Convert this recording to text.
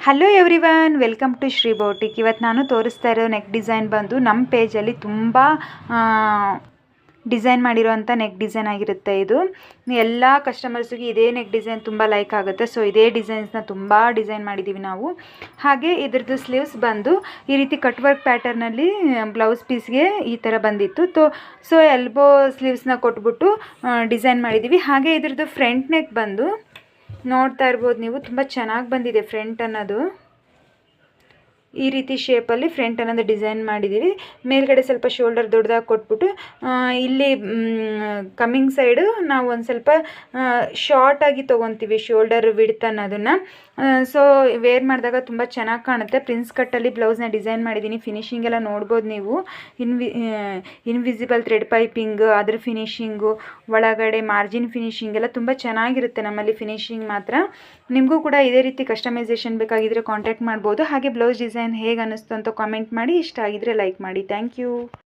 Hello everyone, welcome to Shri boutique. ಇವತ್ತು ನಾನು ತೋರಿಸ್ತಾ ಇರೋ ನೆಕ್ ಡಿಸೈನ್ ಬಂದು ನಮ್ಮ ಪೇಜಲ್ಲಿ ತುಂಬ ಡಿಸೈನ್ ಮಾಡಿರೋವಂಥ ನೆಕ್ ಡಿಸೈನ್ ಆಗಿರುತ್ತೆ. ಇದು ಎಲ್ಲ ಕಸ್ಟಮರ್ಸ್ಗೆ ಇದೇ ನೆಕ್ ಡಿಸೈನ್ ತುಂಬ ಲೈಕ್ ಆಗುತ್ತೆ. ಸೊ ಇದೇ ಡಿಸೈನ್ಸ್ನ ತುಂಬ ಡಿಸೈನ್ ಮಾಡಿದ್ದೀವಿ ನಾವು. ಹಾಗೆ ಇದ್ರದ್ದು ಸ್ಲೀವ್ಸ್ ಬಂದು ಈ ರೀತಿ ಕಟ್ ವರ್ಕ್ ಪ್ಯಾಟರ್ನಲ್ಲಿ ಬ್ಲೌಸ್ ಪೀಸ್ಗೆ ಈ ಥರ ಬಂದಿತ್ತು. ಸೊ ಎಲ್ಬೋ ಸ್ಲೀವ್ಸ್ನ ಕೊಟ್ಬಿಟ್ಟು ಡಿಸೈನ್ ಮಾಡಿದ್ದೀವಿ. ಹಾಗೆ ಇದ್ರದ್ದು ಫ್ರಂಟ್ ನೆಕ್ ಬಂದು ನೋಡ್ತಾ ಇರ್ಬೋದು ನೀವು, ತುಂಬ ಚೆನ್ನಾಗಿ ಬಂದಿದೆ. ಫ್ರಂಟ್ ಅನ್ನೋದು ಈ ರೀತಿ ಶೇಪಲ್ಲಿ ಫ್ರಂಟ್ ಅನ್ನೋದು ಡಿಸೈನ್ ಮಾಡಿದ್ದೀವಿ. ಮೇಲ್ಗಡೆ ಸ್ವಲ್ಪ ಶೋಲ್ಡರ್ ದೊಡ್ಡದಾಗಿ ಕೊಟ್ಬಿಟ್ಟು ಇಲ್ಲಿ ಕಮ್ಮಿಂಗ್ ಸೈಡು ನಾವು ಒಂದು ಸ್ವಲ್ಪ ಶಾರ್ಟಾಗಿ ತೊಗೊತೀವಿ ಶೋಲ್ಡರ್ ವಿಡ್ತ್ ಅನ್ನೋದನ್ನು. ಸೊ ವೇರ್ ಮಾಡಿದಾಗ ತುಂಬ ಚೆನ್ನಾಗಿ ಕಾಣುತ್ತೆ. ಪ್ರಿನ್ಸ್ ಕಟ್ಟಲ್ಲಿ ಬ್ಲೌಸ್ನ ಡಿಸೈನ್ ಮಾಡಿದ್ದೀನಿ. ಫಿನಿಶಿಂಗ್ ಎಲ್ಲ ನೋಡ್ಬೋದು ನೀವು. ಇನ್ವಿಸಿಬಲ್ ಥ್ರೆಡ್ ಪೈಪಿಂಗ್, ಅದ್ರ ಫಿನಿಶಿಂಗು, ಒಳಗಡೆ ಮಾರ್ಜಿನ್ ಫಿನಿಶಿಂಗ್ ಎಲ್ಲ ತುಂಬ ಚೆನ್ನಾಗಿರುತ್ತೆ ನಮ್ಮಲ್ಲಿ ಫಿನಿಶಿಂಗ್ ಮಾತ್ರ. ನಿಮಗೂ ಕೂಡ ಇದೇ ರೀತಿ ಕಸ್ಟಮೈಸೇಷನ್ ಬೇಕಾಗಿದ್ದರೆ ಕಾಂಟ್ಯಾಕ್ಟ್ ಮಾಡ್ಬೋದು. ಹಾಗೆ ಬ್ಲೌಸ್ ಡಿಸೈನ್ ಹೇಗೆ ಅನ್ನಿಸ್ತು ಅಂತ ಕಾಮೆಂಟ್ ಮಾಡಿ. ಇಷ್ಟ ಆಗಿದ್ರೆ ಲೈಕ್ ಮಾಡಿ. Thank you.